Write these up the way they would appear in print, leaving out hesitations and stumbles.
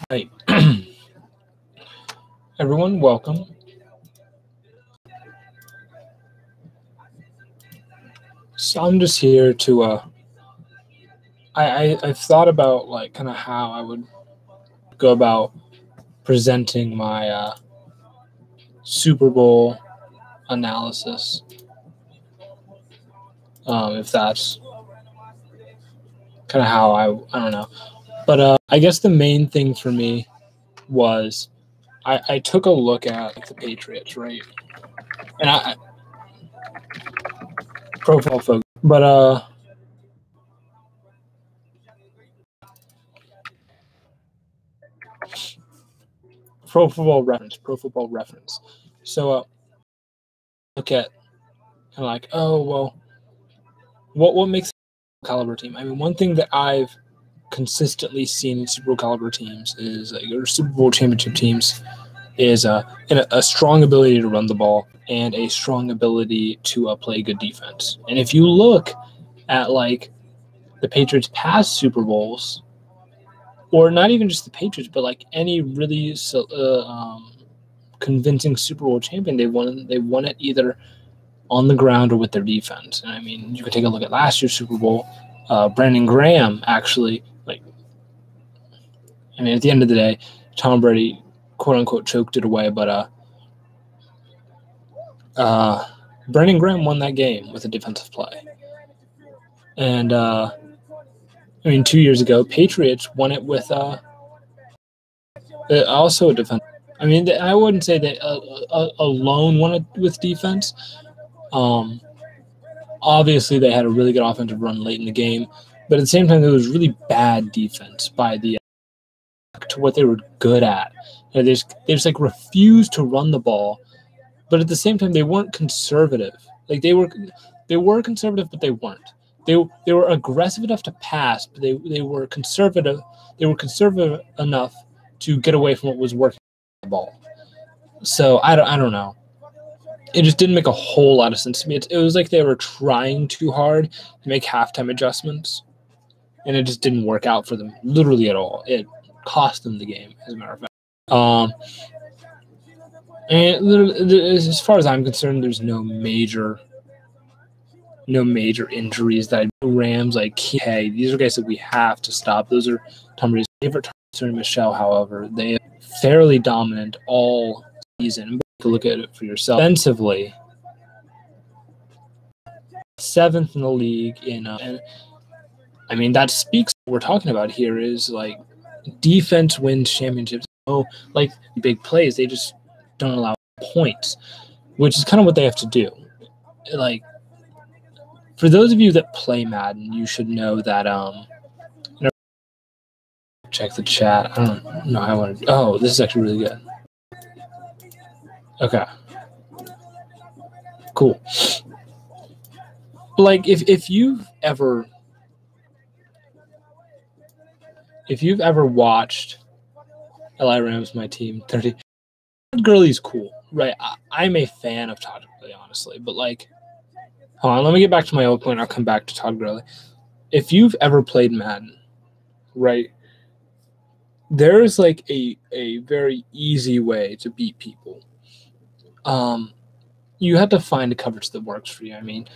Hey, everyone, welcome. So I'm just here to, I've thought about like kind of how I would go about presenting my Super Bowl analysis, if that's kind of how I don't know. But I guess the main thing for me was I took a look at the Patriots, right? And I profile focus, but Pro Football Reference. So look at kind of like, oh well, what makes a caliber team? I mean, one thing that I've consistently seen in Super Bowl caliber teams is or Super Bowl championship teams is a strong ability to run the ball and a strong ability to play good defense. And if you look at like the Patriots' past Super Bowls, or not even just the Patriots, but like any really convincing Super Bowl champion, they won it either on the ground or with their defense. And I mean, you could take a look at last year's Super Bowl. Brandon Graham actually, at the end of the day, Tom Brady, quote unquote, choked it away. But Brandon Graham won that game with a defensive play. And 2 years ago, Patriots won it with also a defense. I mean, I wouldn't say they alone won it with defense. Obviously, they had a really good offensive run late in the game, but at the same time, there was really bad defense by the to what they were good at. They just like refused to run the ball, but at the same time, they weren't conservative. Like they were conservative, but they weren't. They were aggressive enough to pass, but they were conservative. They were conservative enough to get away from what was working on the ball. So I don't know. It just didn't make a whole lot of sense to me. It was like they were trying too hard to make halftime adjustments, and it just didn't work out for them literally at all. It cost them the game, as a matter of fact. And as far as I'm concerned, there's no major injuries that Rams hey, these are guys that we have to stop. Those are Tom Brady's favorite targets. And Michelle, however, they are fairly dominant all season. To look at it for yourself. Offensively, 7th in the league and I mean that speaks what we're talking about here is like defense wins championships. Oh, like big plays, they just don't allow points, which is kind of what they have to do. Like for those of you that play Madden, you should know that check the chat. I don't know how I want to. Oh, this is actually really good. Okay. Cool. Like if you've ever watched LIII Rams, my team 30, Todd Gurley's cool, right? I'm a fan of Todd Gurley, honestly, but like, hold on, let me get back to my old point. I'll come back to Todd Gurley. If you've ever played Madden, right? There's like a very easy way to beat people. You have to find a coverage that works for you. I mean,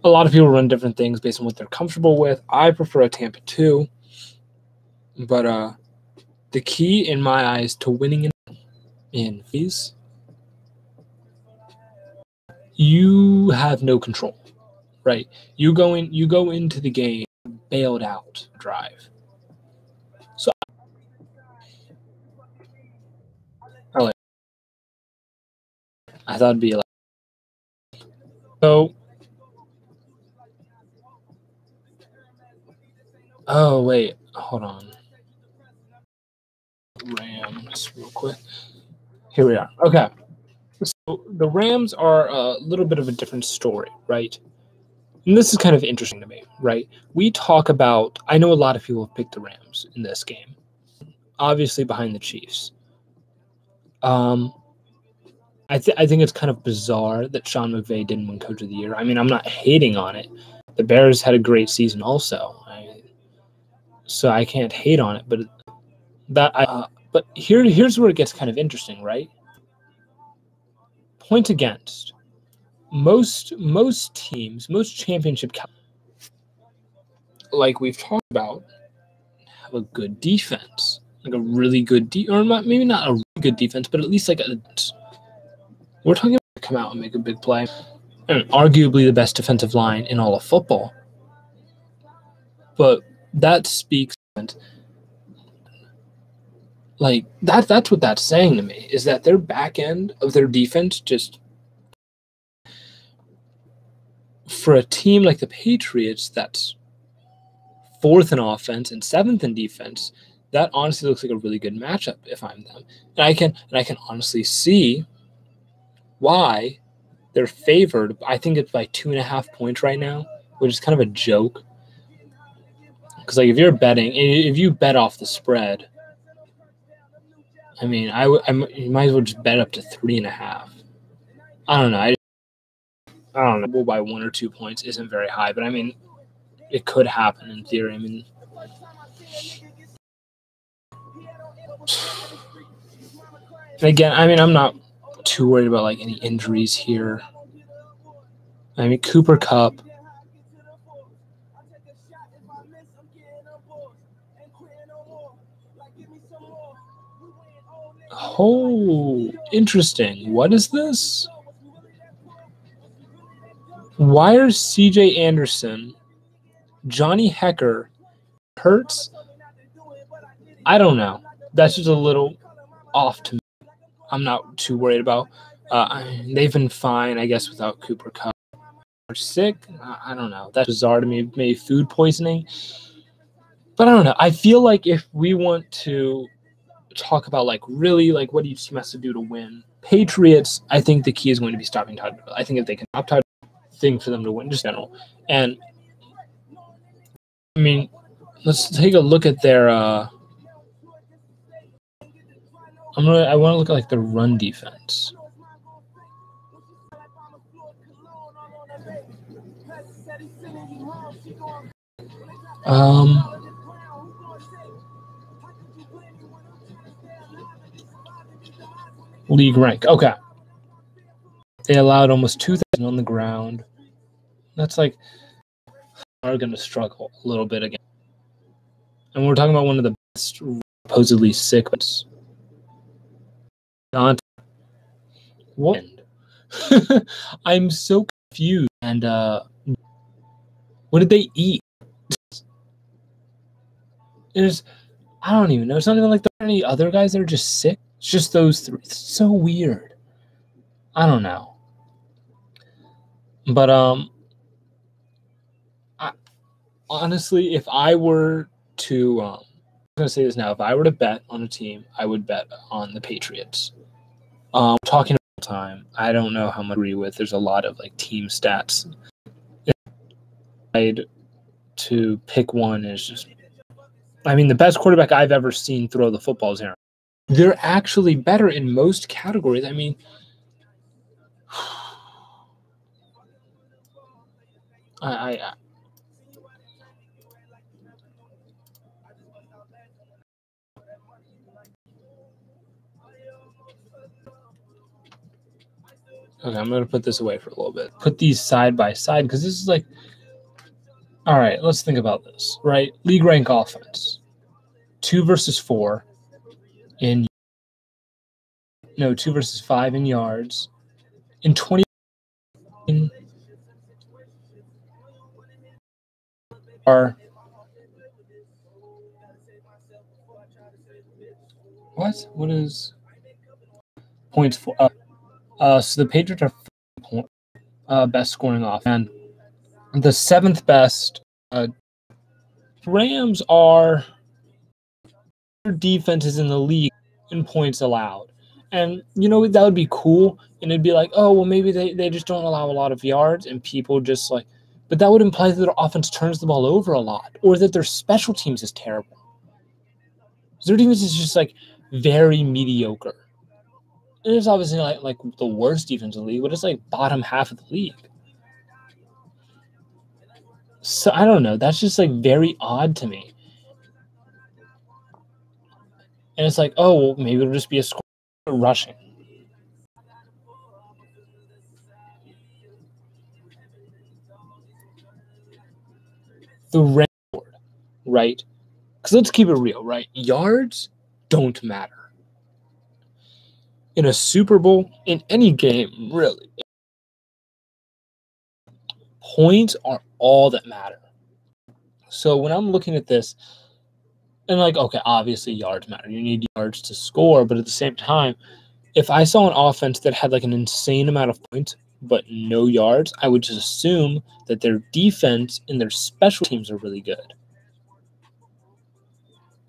a lot of people run different things based on what they're comfortable with. I prefer a Tampa 2, but the key in my eyes to winning in these, you have no control, right? You go into the game bailed out drive. So I thought it'd be like so. Oh wait, hold on. Rams, real quick. Here we are. Okay, so the Rams are a little bit of a different story, right? And this is kind of interesting to me, right? We talk about. I know a lot of people have picked the Rams in this game, obviously behind the Chiefs. I think it's kind of bizarre that Sean McVay didn't win Coach of the Year. I mean, I'm not hating on it. The Bears had a great season also, so I can't hate on it. But But here's where it gets kind of interesting, right? Points against. Most teams, most championship, like we've talked about, have a good defense, like a really good or maybe not a really good defense, but at least like we're talking about come out and make a big play, and arguably the best defensive line in all of football. But that speaks, like that's what that's saying to me, is that their back end of their defense just, for a team like the Patriots that's 4th in offense and 7th in defense, that honestly looks like a really good matchup if I'm them. And I can honestly see why they're favored. I think it's by 2.5 points right now, which is kind of a joke. Because like if you bet off the spread, I mean, you might as well just bet up to 3.5. I don't know. I don't know. By 1 or 2 points isn't very high, but I mean, it could happen in theory. I mean, again, I mean, I'm not too worried about like any injuries here. I mean, Cooper Kupp. Oh, interesting. What is this? Why are CJ Anderson, Johnny Hecker, Hurts? I don't know. That's just a little off to me. I'm not too worried about. They've been fine, I guess, without Cooper Kupp. Or sick? I don't know. That's bizarre to me. Maybe food poisoning. But I don't know. I feel like if we want to talk about like really like what each team has to do to win, Patriots, I think the key is going to be stopping Todd. I think if they can stop Todd, thing for them to win just in general. And I mean, let's take a look at their I want to look at like their run defense. League rank. Okay. They allowed almost 2,000 on the ground. That's like are going to struggle a little bit again. And we're talking about one of the best supposedly sick ones. What? I'm so confused. And what did they eat? I don't even know. It's not even like there are any other guys that are just sick. It's just those 3. It's so weird. I don't know. But honestly, if I were to I'm going to say this now, if I were to bet on a team, I would bet on the Patriots. Talking about time, I don't know how much I agree with. There's a lot of like team stats. To pick one is just, I mean, the best quarterback I've ever seen throw the football is Aaron. They're actually better in most categories. I mean, okay, I'm going to put this away for a little bit. Put these side by side because this is like, all right, let's think about this, right? League rank offense. 2 versus 4 in 2 versus 5 in yards. In 20 are what is points for so the Patriots are best scoring off, and the 7th best Rams are defenses in the league in points allowed. And that would be cool, and it'd be like, oh well, maybe they just don't allow a lot of yards, and people just like, but that would imply that their offense turns the ball over a lot, or that their special teams is terrible. Their defense is just like very mediocre. It is obviously like the worst defense in the league, but it's like bottom half of the league. So I don't know. That's just like very odd to me. And it's like, oh, well, maybe it'll just be a score rushing. The record, right? Because let's keep it real, right? Yards don't matter. In a Super Bowl, in any game, really, points are all that matter. So when I'm looking at this, and like, okay, obviously yards matter. You need yards to score, but at the same time, if I saw an offense that had like an insane amount of points but no yards, I would just assume that their defense and their special teams are really good.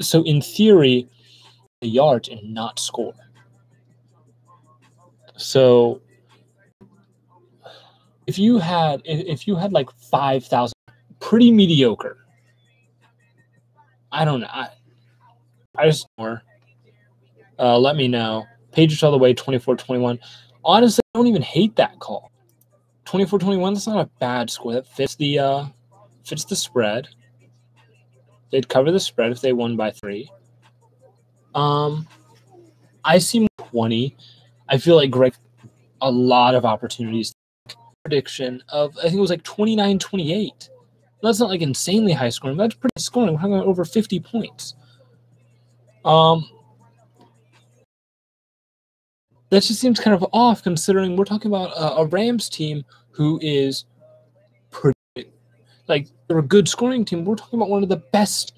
So in theory, the yards and not score. So if you had like 5,000, pretty mediocre. I don't know. I just more. Let me know. Patriots all the way, 24-21. Honestly, I don't even hate that call. 24-21, that's not a bad score. That fits the spread. They'd cover the spread if they won by 3. I see 20. I feel like Greg a lot of opportunities. Prediction of, I think it was like 29-28. That's not like insanely high scoring. That's pretty scoring. We're talking about over 50 points. That just seems kind of off considering we're talking about a Rams team who is pretty, like, they're a good scoring team. We're talking about one of the best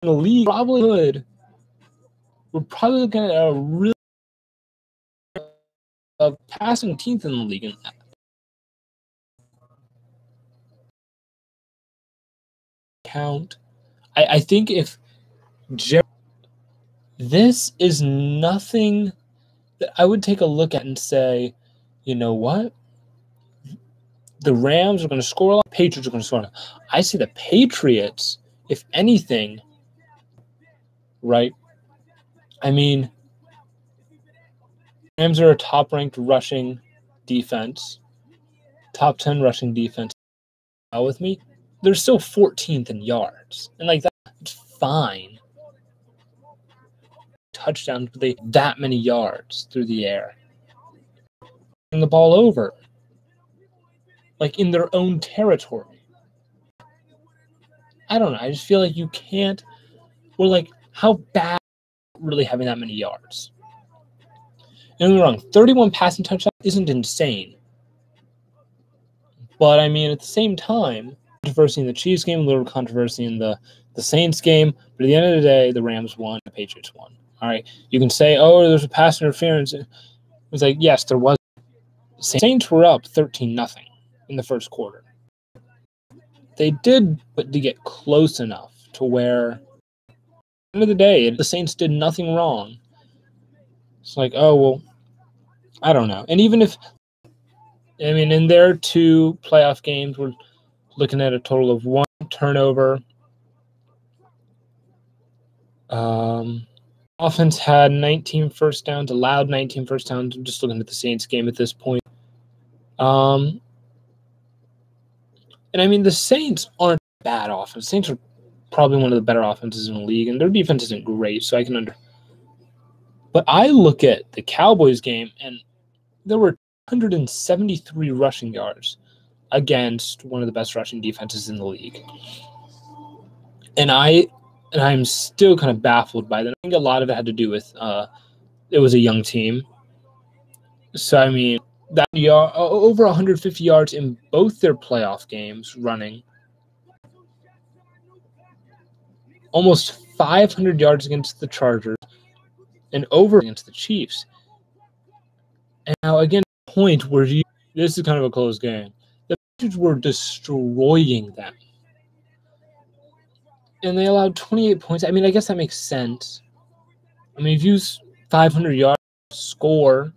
in the league. Probably good. We're probably looking at a really passing team in the league in that. Count. I think if this is nothing that I would take a look at and say, you know what? The Rams are going to score a lot. Patriots are going to score a lot. I see the Patriots, if anything, right? I mean, Rams are a top-ranked rushing defense, top 10 rushing defense. With me, they're still 14th in yards, and like that's fine. Touchdowns, but they that many yards through the air, and the ball over, like in their own territory. I don't know. I just feel like you can't. Or like, how bad really having that many yards? Don't get me wrong. 31 passing touchdowns isn't insane, but I mean, at the same time, controversy in the Chiefs game, a little controversy in the Saints game, but at the end of the day, the Rams won, the Patriots won. All right, you can say, oh, there's a pass interference. It's like, yes, there was. Saints were up 13-0 in the first quarter. They did, but to get close enough to where, at the end of the day, the Saints did nothing wrong. It's like, oh, well, I don't know. And even if, I mean, in their 2 playoff games, we're looking at a total of 1 turnover. Offense had 19 first downs, allowed 19 first downs. I'm just looking at the Saints game at this point. And I mean, the Saints aren't bad offense. Saints are probably one of the better offenses in the league, and their defense isn't great, so I can But I look at the Cowboys game, and there were 173 rushing yards against one of the best rushing defenses in the league. And I'm still kind of baffled by that. I think a lot of it had to do with it was a young team. So, I mean, that over 150 yards in both their playoff games running. Almost 500 yards against the Chargers and over against the Chiefs. And now, again, the point where this is kind of a close game. The Patriots were destroying them. And they allowed 28 points. I mean, I guess that makes sense. I mean, if you use 500 yards, score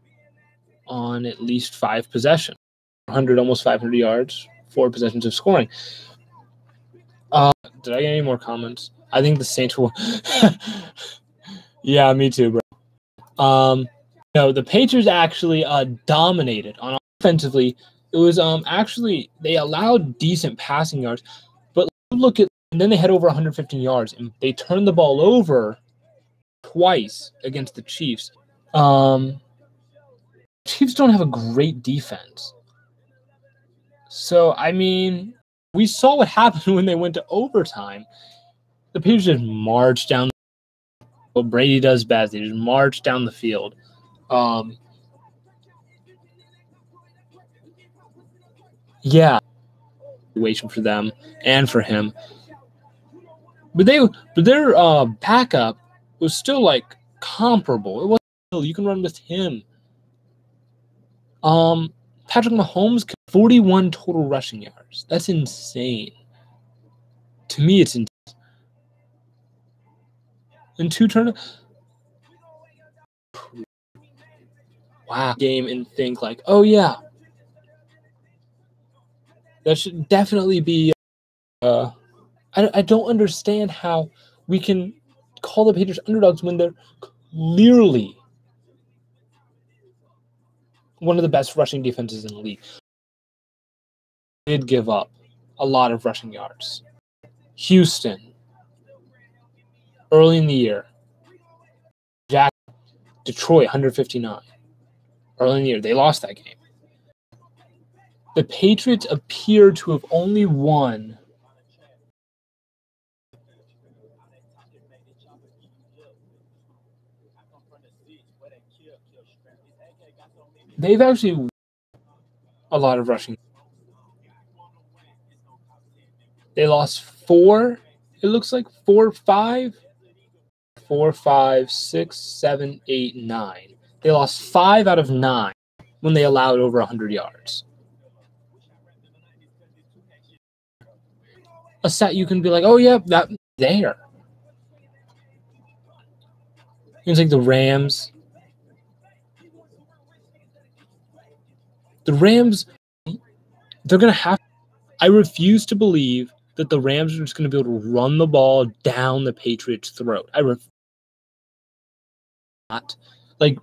on at least 5 possessions. Almost 500 yards, 4 possessions of scoring. Did I get any more comments? I think the Saints will. Yeah, me too, bro. No, the Patriots actually dominated on offensively. It was actually, they allowed decent passing yards, but look at, and then they had over 115 yards, and they turned the ball over twice against the Chiefs. Chiefs don't have a great defense. So, I mean, we saw what happened when they went to overtime. The Patriots just marched down. What Brady does best, they just march down the field. Yeah, situation for them and for him. But their backup was still like comparable. It wasn't. You can run with him. Patrick Mahomes, 41 total rushing yards. That's insane. To me, it's insane. And 2 turnovers. Wow. Game and think like, oh yeah, that should definitely be. I don't understand how we can call the Patriots underdogs when they're clearly one of the best rushing defenses in the league. They did give up a lot of rushing yards. Houston, early in the year. Detroit, 159. Early in the year, they lost that game. The Patriots appear to have only won they've actually won a lot of rushing. They lost 4. It looks like 4, 5. 4, 5, 6, 7, 8, 9. They lost 5 out of 9 when they allowed over 100 yards. A stat you can be like, oh yeah, that there. It's like the Rams. The Rams, they're going to have. I refuse to believe that the Rams are just going to be able to run the ball down the Patriots' throat. Not. Like,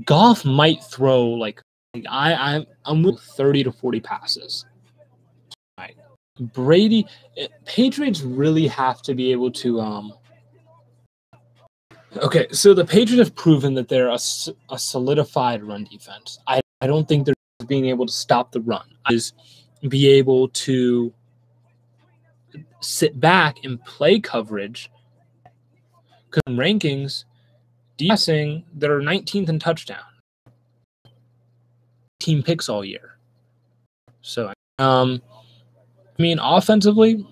Goff might throw, like I'm with 30 to 40 passes. Right. Brady, Patriots really have to be able to. Okay, so the Patriots have proven that they're a solidified run defense. I don't think they're being able to stop the run. Is be able to sit back and play coverage. Because in rankings, passing, they're 19th in touchdown. Team picks all year. So, I mean, offensively,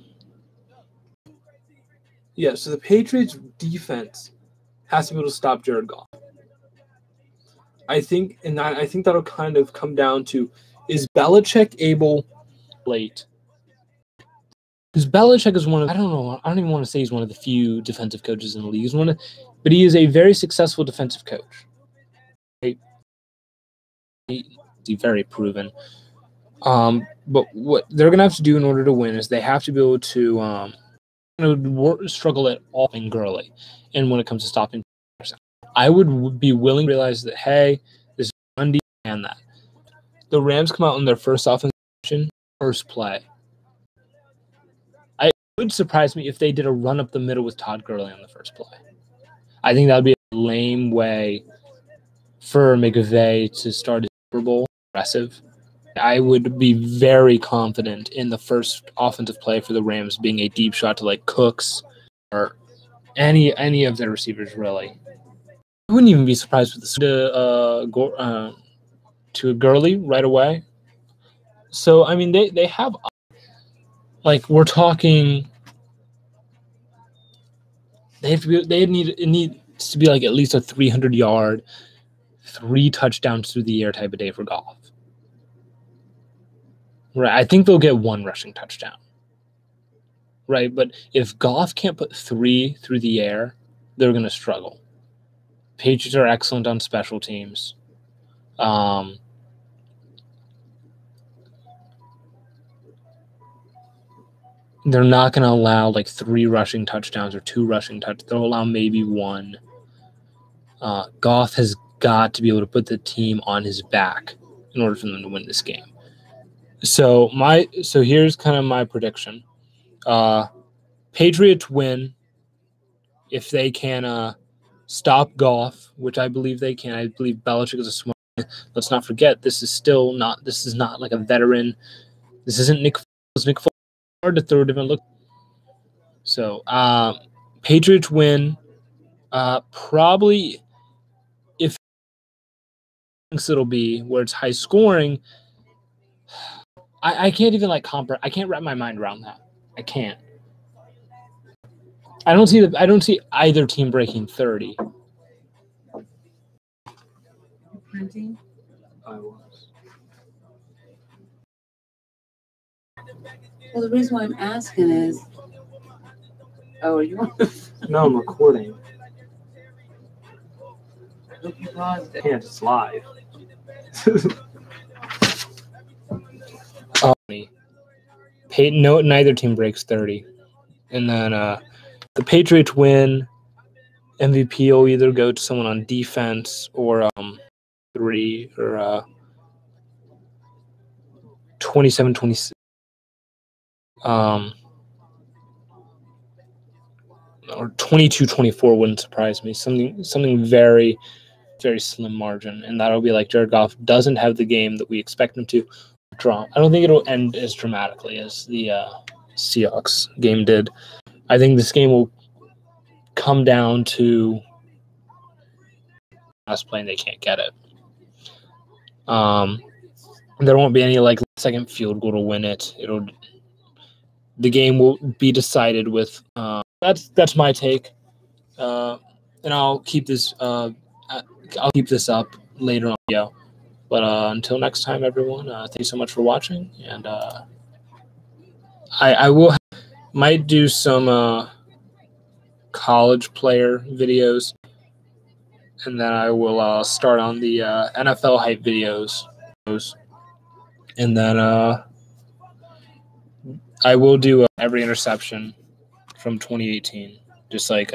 yeah, so the Patriots defense has to be able to stop Jared Goff. I think that'll kind of come down to, is Belichick able late? Because Belichick is one of, I don't even want to say he's one of the few defensive coaches in the league. But he is a very successful defensive coach. He's very proven. But what they're going to have to do in order to win is they have to be able to struggle at all in Gurley. And when it comes to stopping, I would be willing to realize that, hey, this is Monday and that. The Rams come out in their first offensive action, first play. It would surprise me if they did a run up the middle with Todd Gurley on the first play. I think that would be a lame way for McVay to start his Super Bowl aggressive. I would be very confident in the first offensive play for the Rams being a deep shot to like Cooks or any of their receivers, really. I wouldn't even be surprised with this to Gurley right away. So, I mean, they have, like, we're talking, it needs to be like at least a 300-yard, 3 touchdowns through the air type of day for Goff. Right, I think they'll get 1 rushing touchdown. Right, but if Goff can't put 3 through the air, they're going to struggle. Patriots are excellent on special teams. They're not going to allow like 3 rushing touchdowns or 2 rushing touchdowns. They'll allow maybe 1. Goff has got to be able to put the team on his back in order for them to win this game. So here's kind of my prediction. Patriots win if they can stop Goff, which I believe they can. I believe Belichick is a smart. Let's not forget, this is not like a veteran. This isn't Nick Foles. Nick Foles is hard to throw a different look. So, Patriots win. Probably, if it'll be where it's high scoring, I can't even I can't wrap my mind around that. I can't. I don't see either team breaking 30. Printing? I was. Well, the reason why I'm asking is, are you on? No, I'm recording. I hope you paused it. Can't, it's live. Neither team breaks 30. And then the Patriots win. MVP will either go to someone on defense or 27-26. Or 22-24 wouldn't surprise me. Something very, very slim margin. And that'll be like Jared Goff doesn't have the game that we expect him to draw. I don't think it'll end as dramatically as the Seahawks game did. I think this game will come down to last play and they can't get it. There won't be any second field goal to win it. The game will be decided with that's my take. And I'll keep this up later on. Yeah. But until next time, everyone, thank you so much for watching. And I might do some college player videos, and then I will start on the NFL hype videos, and then I will do every interception from 2018, just like